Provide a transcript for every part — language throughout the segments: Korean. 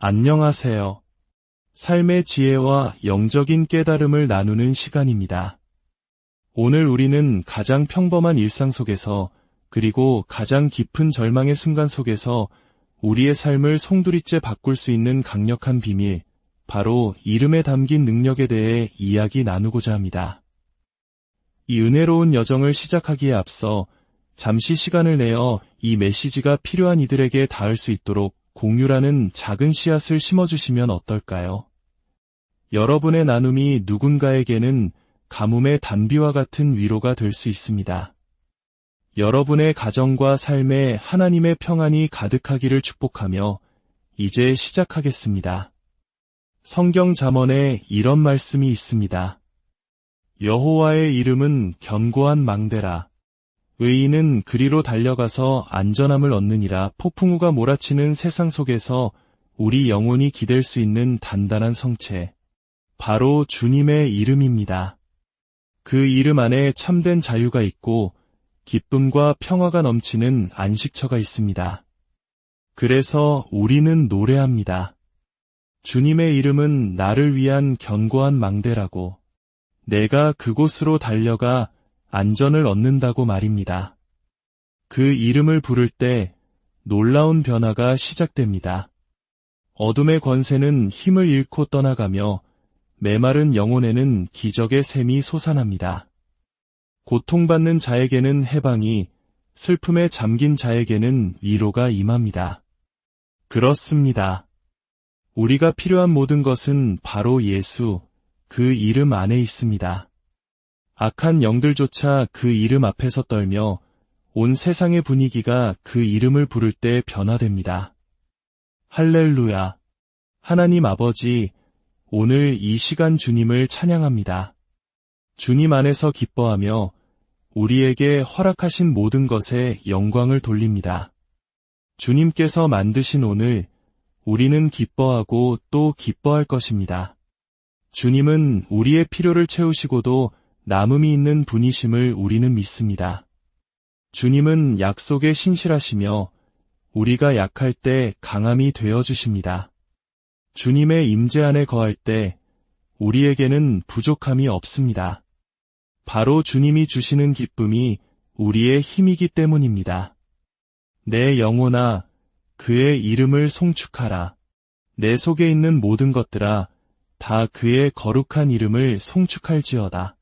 안녕하세요. 삶의 지혜와 영적인 깨달음을 나누는 시간입니다. 오늘 우리는 가장 평범한 일상 속에서 그리고 가장 깊은 절망의 순간 속에서 우리의 삶을 송두리째 바꿀 수 있는 강력한 비밀, 바로 이름에 담긴 능력에 대해 이야기 나누고자 합니다. 이 은혜로운 여정을 시작하기에 앞서 잠시 시간을 내어 이 메시지가 필요한 이들에게 닿을 수 있도록 공유라는 작은 씨앗을 심어주시면 어떨까요? 여러분의 나눔이 누군가에게는 가뭄의 단비와 같은 위로가 될 수 있습니다. 여러분의 가정과 삶에 하나님의 평안이 가득하기를 축복하며 이제 시작하겠습니다. 성경 잠언에 이런 말씀이 있습니다. 여호와의 이름은 견고한 망대라. 의인은 그리로 달려가서 안전함을 얻느니라. 폭풍우가 몰아치는 세상 속에서 우리 영혼이 기댈 수 있는 단단한 성체, 바로 주님의 이름입니다. 그 이름 안에 참된 자유가 있고 기쁨과 평화가 넘치는 안식처가 있습니다. 그래서 우리는 노래합니다. 주님의 이름은 나를 위한 견고한 망대라고. 내가 그곳으로 달려가 안전을 얻는다고 말입니다. 그 이름을 부를 때 놀라운 변화가 시작됩니다. 어둠의 권세는 힘을 잃고 떠나가며 메마른 영혼에는 기적의 샘이 솟아납니다. 고통받는 자에게는 해방이, 슬픔에 잠긴 자에게는 위로가 임합니다. 그렇습니다. 우리가 필요한 모든 것은 바로 예수, 그 이름 안에 있습니다. 악한 영들조차 그 이름 앞에서 떨며 온 세상의 분위기가 그 이름을 부를 때 변화됩니다. 할렐루야. 하나님 아버지, 오늘 이 시간 주님을 찬양합니다. 주님 안에서 기뻐하며 우리에게 허락하신 모든 것에 영광을 돌립니다. 주님께서 만드신 오늘, 우리는 기뻐하고 또 기뻐할 것입니다. 주님은 우리의 필요를 채우시고도 남음이 있는 분이심을 우리는 믿습니다. 주님은 약속에 신실하시며 우리가 약할 때 강함이 되어주십니다. 주님의 임재 안에 거할 때 우리에게는 부족함이 없습니다. 바로 주님이 주시는 기쁨이 우리의 힘이기 때문입니다. 내 영혼아, 그의 이름을 송축하라. 내 속에 있는 모든 것들아, 다 그의 거룩한 이름을 송축할지어다.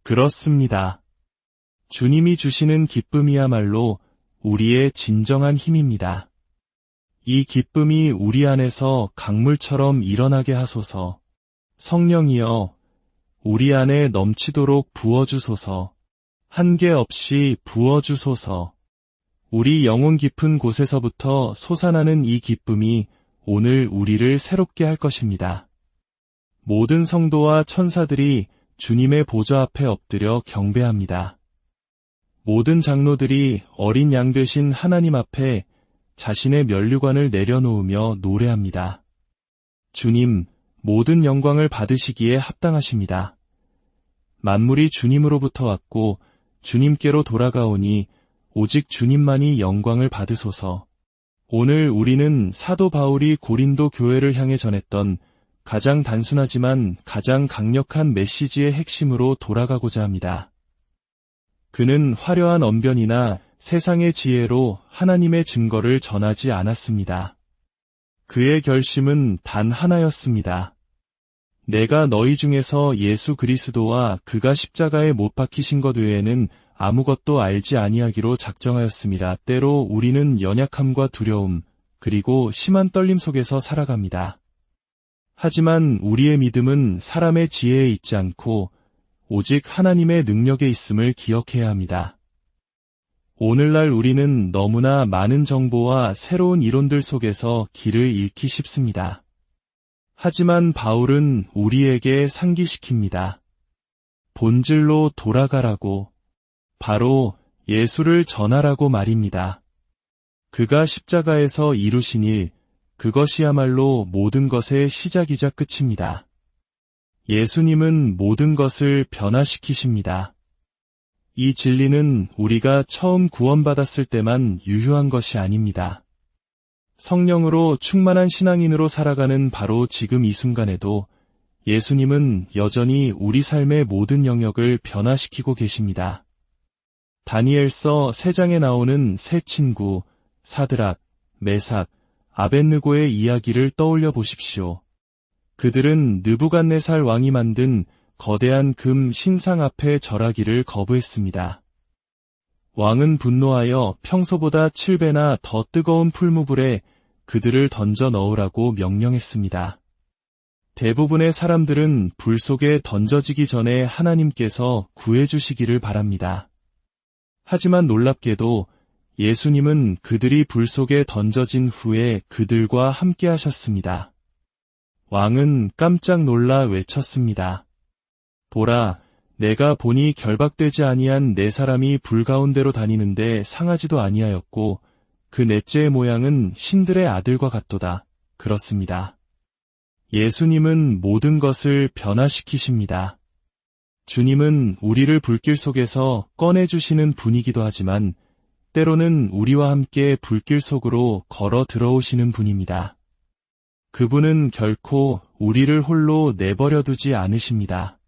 그렇습니다. 주님이 주시는 기쁨이야말로 우리의 진정한 힘입니다. 이 기쁨이 우리 안에서 강물처럼 일어나게 하소서. 성령이여, 우리 안에 넘치도록 부어주소서. 한계 없이 부어주소서. 우리 영혼 깊은 곳에서부터 솟아나는 이 기쁨이 오늘 우리를 새롭게 할 것입니다. 모든 성도와 천사들이 주님의 보좌 앞에 엎드려 경배합니다. 모든 장로들이 어린 양 되신 하나님 앞에 자신의 면류관을 내려놓으며 노래합니다. 주님, 모든 영광을 받으시기에 합당하십니다. 만물이 주님으로부터 왔고 주님께로 돌아가오니 오직 주님만이 영광을 받으소서. 오늘 우리는 사도 바울이 고린도 교회를 향해 전했던 가장 단순하지만 가장 강력한 메시지의 핵심으로 돌아가고자 합니다. 그는 화려한 언변이나 세상의 지혜로 하나님의 증거를 전하지 않았습니다. 그의 결심은 단 하나였습니다. 내가 너희 중에서 예수 그리스도와 그가 십자가에 못 박히신 것 외에는 아무것도 알지 아니하기로 작정하였습니다. 때로 우리는 연약함과 두려움, 그리고 심한 떨림 속에서 살아갑니다. 하지만 우리의 믿음은 사람의 지혜에 있지 않고 오직 하나님의 능력에 있음을 기억해야 합니다. 오늘날 우리는 너무나 많은 정보와 새로운 이론들 속에서 길을 잃기 쉽습니다. 하지만 바울은 우리에게 상기시킵니다. 본질로 돌아가라고, 바로 예수를 전하라고 말입니다. 그가 십자가에서 이루신 일, 그것이야말로 모든 것의 시작이자 끝입니다. 예수님은 모든 것을 변화시키십니다. 이 진리는 우리가 처음 구원받았을 때만 유효한 것이 아닙니다. 성령으로 충만한 신앙인으로 살아가는 바로 지금 이 순간에도 예수님은 여전히 우리 삶의 모든 영역을 변화시키고 계십니다. 다니엘서 3장에 나오는 세 친구 사드락, 메삭, 아벳느고의 이야기를 떠올려 보십시오. 그들은 느부갓네살 왕이 만든 거대한 금 신상 앞에 절하기를 거부했습니다. 왕은 분노하여 평소보다 7배나 더 뜨거운 풀무불에 그들을 던져 넣으라고 명령했습니다. 대부분의 사람들은 불 속에 던져지기 전에 하나님께서 구해주시기를 바랍니다. 하지만 놀랍게도 예수님은 그들이 불 속에 던져진 후에 그들과 함께 하셨습니다. 왕은 깜짝 놀라 외쳤습니다. 보라, 내가 보니 결박되지 아니한 4사람이 불 가운데로 다니는데 상하지도 아니하였고 그 넷째의 모양은 신들의 아들과 같도다. 그렇습니다. 예수님은 모든 것을 변화시키십니다. 주님은 우리를 불길 속에서 꺼내주시는 분이기도 하지만 때로는 우리와 함께 불길 속으로 걸어 들어오시는 분입니다. 그분은 결코 우리를 홀로 내버려 두지 않으십니다.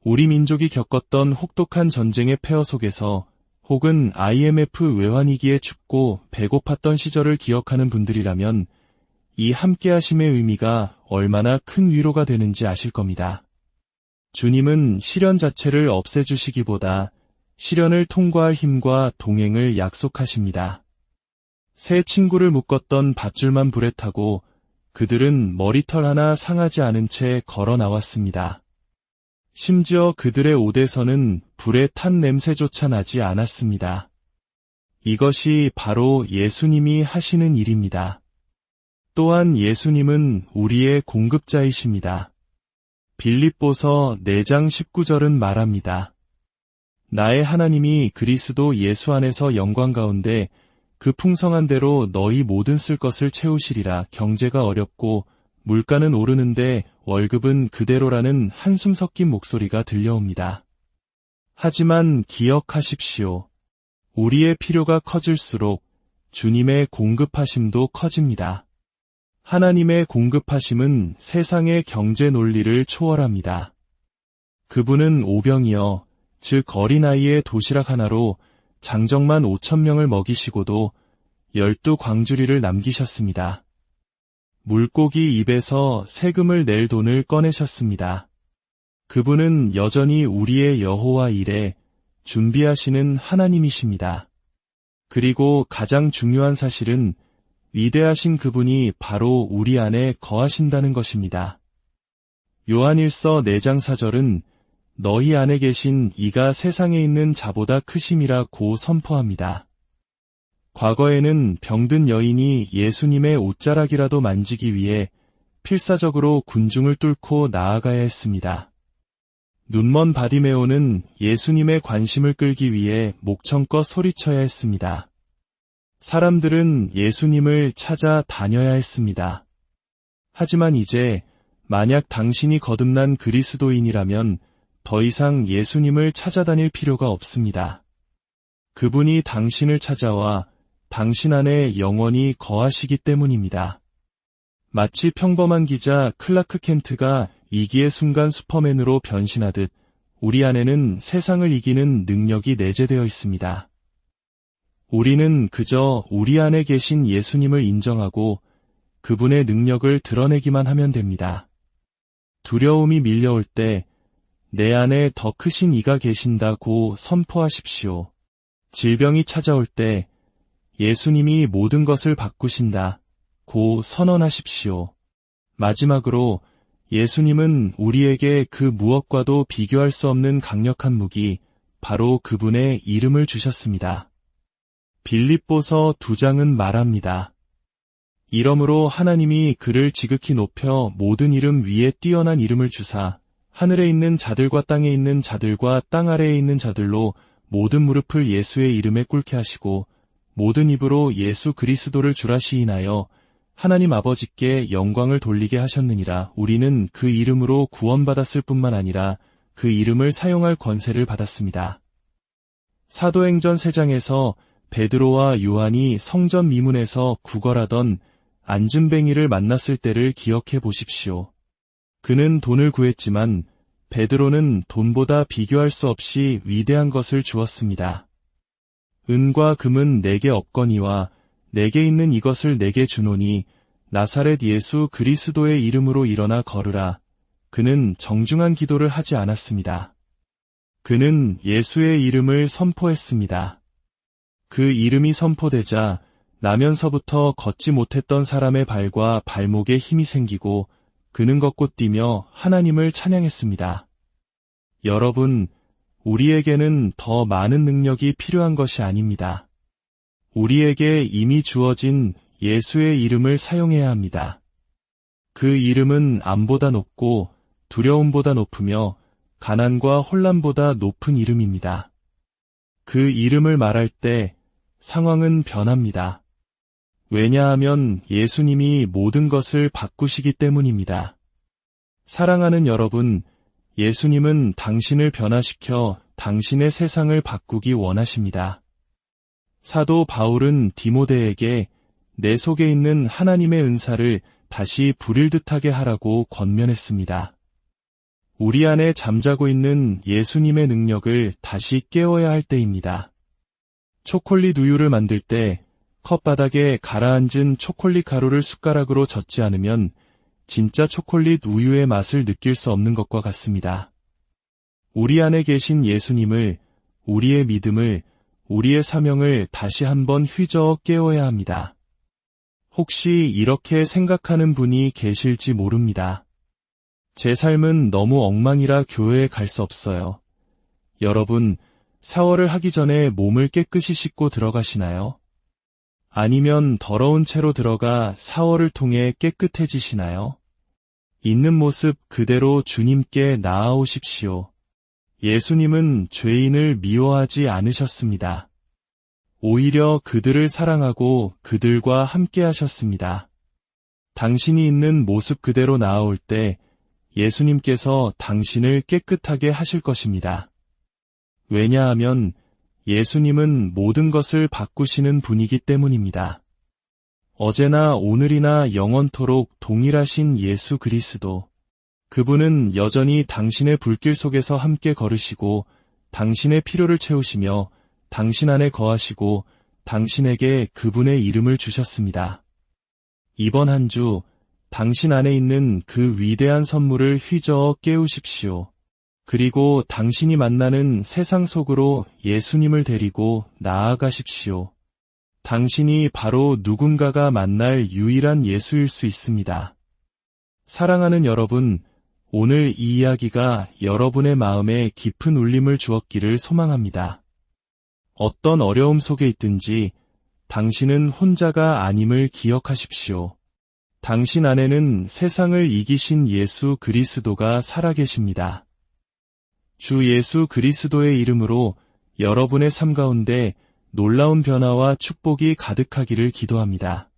우리 민족이 겪었던 혹독한 전쟁의 폐허 속에서 혹은 IMF 외환위기에 춥고 배고팠던 시절을 기억하는 분들이라면 이 함께하심의 의미가 얼마나 큰 위로가 되는지 아실 겁니다. 주님은 시련 자체를 없애주시기보다 시련을 통과할 힘과 동행을 약속하십니다. 세 친구를 묶었던 밧줄만 불에 타고 그들은 머리털 하나 상하지 않은 채 걸어 나왔습니다. 심지어 그들의 옷에서는 불에 탄 냄새조차 나지 않았습니다. 이것이 바로 예수님이 하시는 일입니다. 또한 예수님은 우리의 공급자이십니다. 빌립보서 4장 19절은 말합니다. 나의 하나님이 그리스도 예수 안에서 영광 가운데 그 풍성한 대로 너희 모든 쓸 것을 채우시리라. 경제가 어렵고 물가는 오르는데 월급은 그대로라는 한숨 섞인 목소리가 들려옵니다. 하지만 기억하십시오. 우리의 필요가 커질수록 주님의 공급하심도 커집니다. 하나님의 공급하심은 세상의 경제 논리를 초월합니다. 그분은 오병이어, 즉 어린아이의 도시락 하나로 장정만 5,000명을 먹이시고도 12광주리를 남기셨습니다. 물고기 입에서 세금을 낼 돈을 꺼내셨습니다. 그분은 여전히 우리의 여호와 일에 준비하시는 하나님이십니다. 그리고 가장 중요한 사실은 위대하신 그분이 바로 우리 안에 거하신다는 것입니다. 요한일서 4장 4절은 너희 안에 계신 이가 세상에 있는 자보다 크심이라고 선포합니다. 과거에는 병든 여인이 예수님의 옷자락이라도 만지기 위해 필사적으로 군중을 뚫고 나아가야 했습니다. 눈먼 바디메오는 예수님의 관심을 끌기 위해 목청껏 소리쳐야 했습니다. 사람들은 예수님을 찾아 다녀야 했습니다. 하지만 이제 만약 당신이 거듭난 그리스도인이라면 더 이상 예수님을 찾아다닐 필요가 없습니다. 그분이 당신을 찾아와 당신 안에 영원히 거하시기 때문입니다. 마치 평범한 기자 클라크 켄트가 위기의 순간 슈퍼맨으로 변신하듯 우리 안에는 세상을 이기는 능력이 내재되어 있습니다. 우리는 그저 우리 안에 계신 예수님을 인정하고 그분의 능력을 드러내기만 하면 됩니다. 두려움이 밀려올 때 내 안에 더 크신 이가 계신다고 선포하십시오. 질병이 찾아올 때 예수님이 모든 것을 바꾸신다고 선언하십시오. 마지막으로 예수님은 우리에게 그 무엇과도 비교할 수 없는 강력한 무기, 바로 그분의 이름을 주셨습니다. 빌립보서 2장은 말합니다. 이러므로 하나님이 그를 지극히 높여 모든 이름 위에 뛰어난 이름을 주사 하늘에 있는 자들과 땅에 있는 자들과 땅 아래에 있는 자들로 모든 무릎을 예수의 이름에 꿇게 하시고 모든 입으로 예수 그리스도를 주라 시인하여 하나님 아버지께 영광을 돌리게 하셨느니라. 우리는 그 이름으로 구원받았을 뿐만 아니라 그 이름을 사용할 권세를 받았습니다. 사도행전 3장에서 베드로와 요한이 성전 미문에서 구걸하던 안준뱅이를 만났을 때를 기억해 보십시오. 그는 돈을 구했지만 베드로는 돈보다 비교할 수 없이 위대한 것을 주었습니다. 은과 금은 내게 없거니와 내게 있는 이것을 내게 주노니 나사렛 예수 그리스도의 이름으로 일어나 걸으라. 그는 정중한 기도를 하지 않았습니다. 그는 예수의 이름을 선포했습니다. 그 이름이 선포되자 나면서부터 걷지 못했던 사람의 발과 발목에 힘이 생기고 그는 걷고 뛰며 하나님을 찬양했습니다. 여러분, 우리에게는 더 많은 능력이 필요한 것이 아닙니다. 우리에게 이미 주어진 예수의 이름을 사용해야 합니다. 그 이름은 암보다 높고 두려움보다 높으며 가난과 혼란보다 높은 이름입니다. 그 이름을 말할 때 상황은 변합니다. 왜냐하면 예수님이 모든 것을 바꾸시기 때문입니다. 사랑하는 여러분, 예수님은 당신을 변화시켜 당신의 세상을 바꾸기 원하십니다. 사도 바울은 디모데에게 내 속에 있는 하나님의 은사를 다시 부릴 듯하게 하라고 권면했습니다. 우리 안에 잠자고 있는 예수님의 능력을 다시 깨워야 할 때입니다. 초콜릿 우유를 만들 때 컵바닥에 가라앉은 초콜릿 가루를 숟가락으로 젓지 않으면 진짜 초콜릿 우유의 맛을 느낄 수 없는 것과 같습니다. 우리 안에 계신 예수님을, 우리의 믿음을, 우리의 사명을 다시 한번 휘저어 깨워야 합니다. 혹시 이렇게 생각하는 분이 계실지 모릅니다. 제 삶은 너무 엉망이라 교회에 갈 수 없어요. 여러분, 샤워를 하기 전에 몸을 깨끗이 씻고 들어가시나요? 아니면 더러운 채로 들어가 샤워를 통해 깨끗해지시나요? 있는 모습 그대로 주님께 나아오십시오. 예수님은 죄인을 미워하지 않으셨습니다. 오히려 그들을 사랑하고 그들과 함께 하셨습니다. 당신이 있는 모습 그대로 나아올 때 예수님께서 당신을 깨끗하게 하실 것입니다. 왜냐하면 예수님은 모든 것을 바꾸시는 분이기 때문입니다. 어제나 오늘이나 영원토록 동일하신 예수 그리스도. 그분은 여전히 당신의 불길 속에서 함께 걸으시고 당신의 필요를 채우시며 당신 안에 거하시고 당신에게 그분의 이름을 주셨습니다. 이번 한 주 당신 안에 있는 그 위대한 선물을 휘저어 깨우십시오. 그리고 당신이 만나는 세상 속으로 예수님을 데리고 나아가십시오. 당신이 바로 누군가가 만날 유일한 예수일 수 있습니다. 사랑하는 여러분, 오늘 이 이야기가 여러분의 마음에 깊은 울림을 주었기를 소망합니다. 어떤 어려움 속에 있든지 당신은 혼자가 아님을 기억하십시오. 당신 안에는 세상을 이기신 예수 그리스도가 살아계십니다. 주 예수 그리스도의 이름으로 여러분의 삶 가운데 놀라운 변화와 축복이 가득하기를 기도합니다.